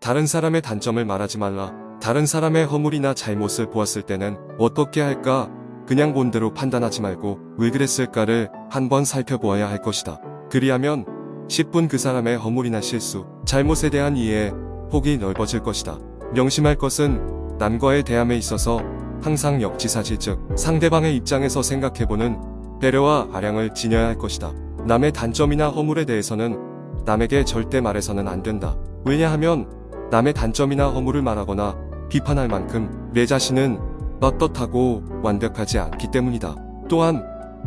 다른 사람의 단점을 말하지 말라. 다른 사람의 허물이나 잘못을 보았을 때는 어떻게 할까? 그냥 본 대로 판단하지 말고 왜 그랬을까를 한번 살펴보아야 할 것이다. 그리하면 10분 그 사람의 허물이나 실수, 잘못에 대한 이해에 폭이 넓어질 것이다. 명심할 것은 남과의 대함에 있어서 항상 역지사지, 즉 상대방의 입장에서 생각해보는 배려와 아량을 지녀야 할 것이다. 남의 단점이나 허물에 대해서는 남에게 절대 말해서는 안 된다. 왜냐하면 남의 단점이나 허물을 말하거나 비판할 만큼 내 자신은 떳떳하고 완벽하지 않기 때문이다. 또한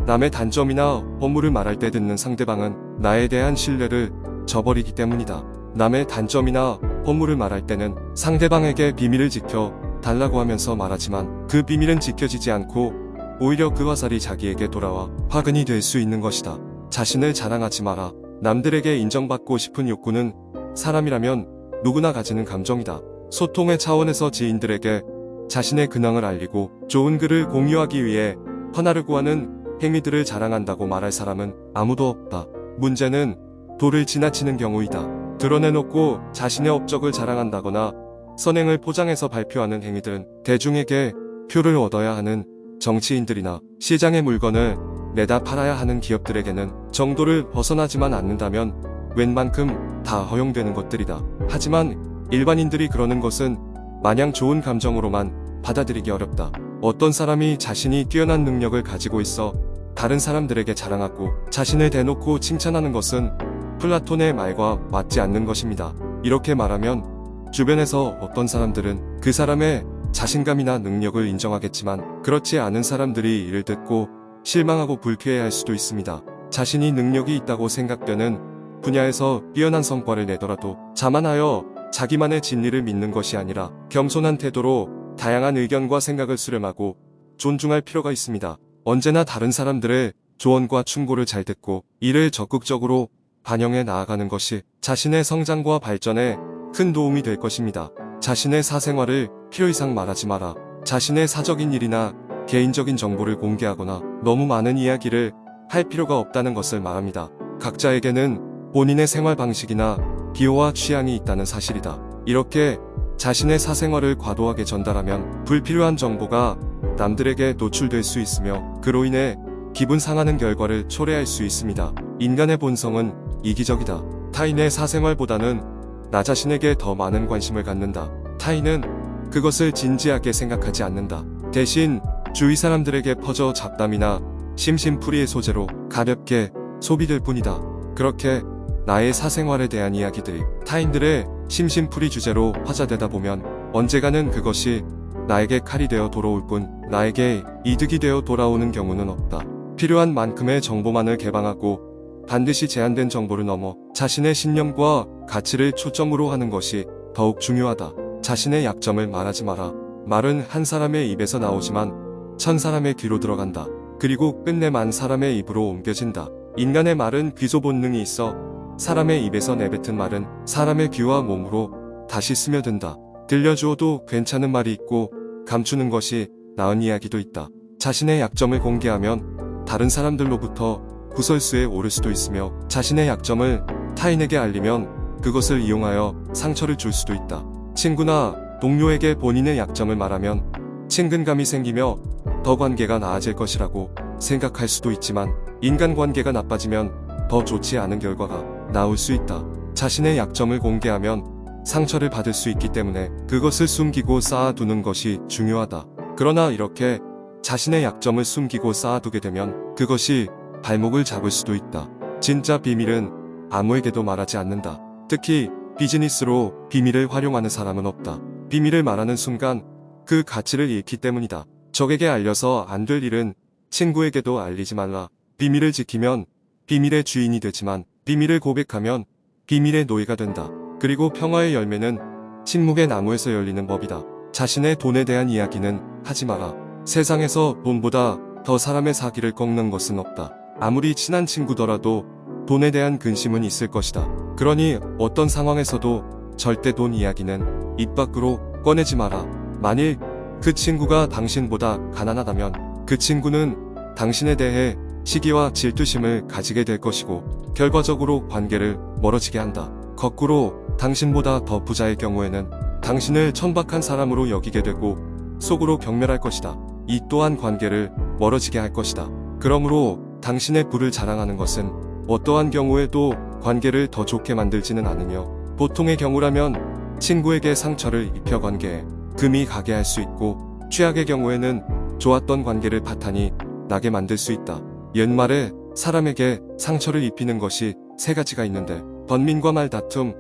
남의 단점이나 허물을 말할 때 듣는 상대방은 나에 대한 신뢰를 저버리기 때문이다. 남의 단점이나 허물을 말할 때는 상대방에게 비밀을 지켜 달라고 하면서 말하지만 그 비밀은 지켜지지 않고 오히려 그 화살이 자기에게 돌아와 화근이 될 수 있는 것이다. 자신을 자랑하지 마라. 남들에게 인정받고 싶은 욕구는 사람이라면 누구나 가지는 감정이다. 소통의 차원에서 지인들에게 자신의 근황을 알리고 좋은 글을 공유하기 위해 헌화를 구하는 행위들을 자랑한다고 말할 사람은 아무도 없다. 문제는 도를 지나치는 경우이다. 드러내놓고 자신의 업적을 자랑한다거나 선행을 포장해서 발표하는 행위들은 대중에게 표를 얻어야 하는 정치인들이나 시장의 물건을 내다 팔아야 하는 기업들에게는 정도를 벗어나지만 않는다면 웬만큼 다 허용되는 것들이다. 하지만 일반인들이 그러는 것은 마냥 좋은 감정으로만 받아들이기 어렵다. 어떤 사람이 자신이 뛰어난 능력을 가지고 있어 다른 사람들에게 자랑하고 자신을 대놓고 칭찬하는 것은 플라톤의 말과 맞지 않는 것입니다. 이렇게 말하면 주변에서 어떤 사람들은 그 사람의 자신감이나 능력을 인정하겠지만 그렇지 않은 사람들이 이를 듣고 실망하고 불쾌해할 수도 있습니다. 자신이 능력이 있다고 생각되는 분야에서 뛰어난 성과를 내더라도 자만하여 자기만의 진리를 믿는 것이 아니라 겸손한 태도로 다양한 의견과 생각을 수렴하고 존중할 필요가 있습니다. 언제나 다른 사람들의 조언과 충고를 잘 듣고 이를 적극적으로 반영해 나아가는 것이 자신의 성장과 발전에 큰 도움이 될 것입니다. 자신의 사생활을 필요 이상 말하지 마라. 자신의 사적인 일이나 개인적인 정보를 공개하거나 너무 많은 이야기를 할 필요가 없다는 것을 말합니다. 각자에게는 본인의 생활 방식이나 기호와 취향이 있다는 사실이다. 이렇게 자신의 사생활을 과도하게 전달하면 불필요한 정보가 남들에게 노출될 수 있으며 그로 인해 기분 상하는 결과를 초래할 수 있습니다. 인간의 본성은 이기적이다. 타인의 사생활보다는 나 자신에게 더 많은 관심을 갖는다. 타인은 그것을 진지하게 생각하지 않는다. 대신 주위 사람들에게 퍼져 잡담이나 심심풀이의 소재로 가볍게 소비될 뿐이다. 그렇게 나의 사생활에 대한 이야기들이 타인들의 심심풀이 주제로 화자되다 보면 언젠가는 그것이 나에게 칼이 되어 돌아올 뿐 나에게 이득이 되어 돌아오는 경우는 없다. 필요한 만큼의 정보만을 개방하고 반드시 제한된 정보를 넘어 자신의 신념과 가치를 초점으로 하는 것이 더욱 중요하다. 자신의 약점을 말하지 마라. 말은 한 사람의 입에서 나오지만 1000사람의 귀로 들어간다. 그리고 끝내 10,000사람의 입으로 옮겨진다. 인간의 말은 귀소 본능이 있어 사람의 입에서 내뱉은 말은 사람의 귀와 몸으로 다시 스며든다. 들려주어도 괜찮은 말이 있고 감추는 것이 나은 이야기도 있다. 자신의 약점을 공개하면 다른 사람들로부터 구설수에 오를 수도 있으며 자신의 약점을 타인에게 알리면 그것을 이용하여 상처를 줄 수도 있다. 친구나 동료에게 본인의 약점을 말하면 친근감이 생기며 더 관계가 나아질 것이라고 생각할 수도 있지만 인간관계가 나빠지면 더 좋지 않은 결과가 나올 수 있다. 자신의 약점을 공개하면 상처를 받을 수 있기 때문에 그것을 숨기고 쌓아두는 것이 중요하다. 그러나 이렇게 자신의 약점을 숨기고 쌓아두게 되면 그것이 발목을 잡을 수도 있다. 진짜 비밀은 아무에게도 말하지 않는다. 특히 비즈니스로 비밀을 활용하는 사람은 없다. 비밀을 말하는 순간 그 가치를 잃기 때문이다. 적에게 알려서 안 될 일은 친구에게도 알리지 말라. 비밀을 지키면 비밀의 주인이 되지만 비밀을 고백하면 비밀의 노예가 된다. 그리고 평화의 열매는 침묵의 나무에서 열리는 법이다. 자신의 돈에 대한 이야기는 하지 마라. 세상에서 돈보다 더 사람의 사기를 꺾는 것은 없다. 아무리 친한 친구더라도 돈에 대한 근심은 있을 것이다. 그러니 어떤 상황에서도 절대 돈 이야기는 입 밖으로 꺼내지 마라. 만일 그 친구가 당신보다 가난하다면 그 친구는 당신에 대해 시기와 질투심을 가지게 될 것이고 결과적으로 관계를 멀어지게 한다. 거꾸로 당신보다 더 부자의 경우에는 당신을 천박한 사람으로 여기게 되고 속으로 경멸할 것이다. 이 또한 관계를 멀어지게 할 것이다. 그러므로 당신의 부를 자랑하는 것은 어떠한 경우에도 관계를 더 좋게 만들지는 않으며 보통의 경우라면 친구에게 상처를 입혀 관계에 금이 가게 할 수 있고 최악의 경우에는 좋았던 관계를 파탄이 나게 만들 수 있다. 옛말에 사람에게 상처를 입히는 것이 세 가지가 있는데 번민과 말다툼,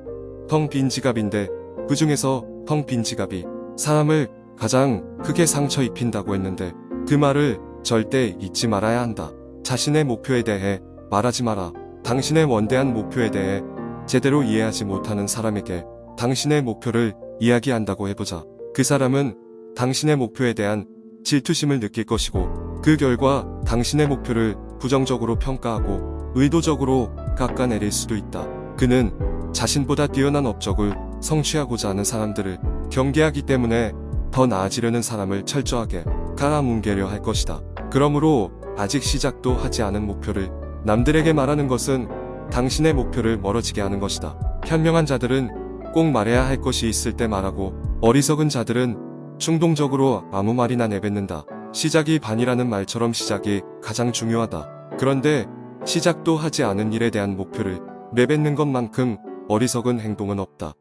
텅 빈 지갑인데 그 중에서 텅 빈 지갑이 사람을 가장 크게 상처 입힌다고 했는데 그 말을 절대 잊지 말아야 한다. 자신의 목표에 대해 말하지 마라. 당신의 원대한 목표에 대해 제대로 이해하지 못하는 사람에게 당신의 목표를 이야기한다고 해보자. 그 사람은 당신의 목표에 대한 질투심을 느낄 것이고 그 결과 당신의 목표를 부정적으로 평가하고 의도적으로 깎아내릴 수도 있다. 그는 자신보다 뛰어난 업적을 성취하고자 하는 사람들을 경계하기 때문에 더 나아지려는 사람을 철저하게 깔아뭉개려 할 것이다. 그러므로 아직 시작도 하지 않은 목표를 남들에게 말하는 것은 당신의 목표를 멀어지게 하는 것이다. 현명한 자들은 꼭 말해야 할 것이 있을 때 말하고 어리석은 자들은 충동적으로 아무 말이나 내뱉는다. 시작이 반이라는 말처럼 시작이 가장 중요하다. 그런데 시작도 하지 않은 일에 대한 목표를 내뱉는 것만큼 어리석은 행동은 없다.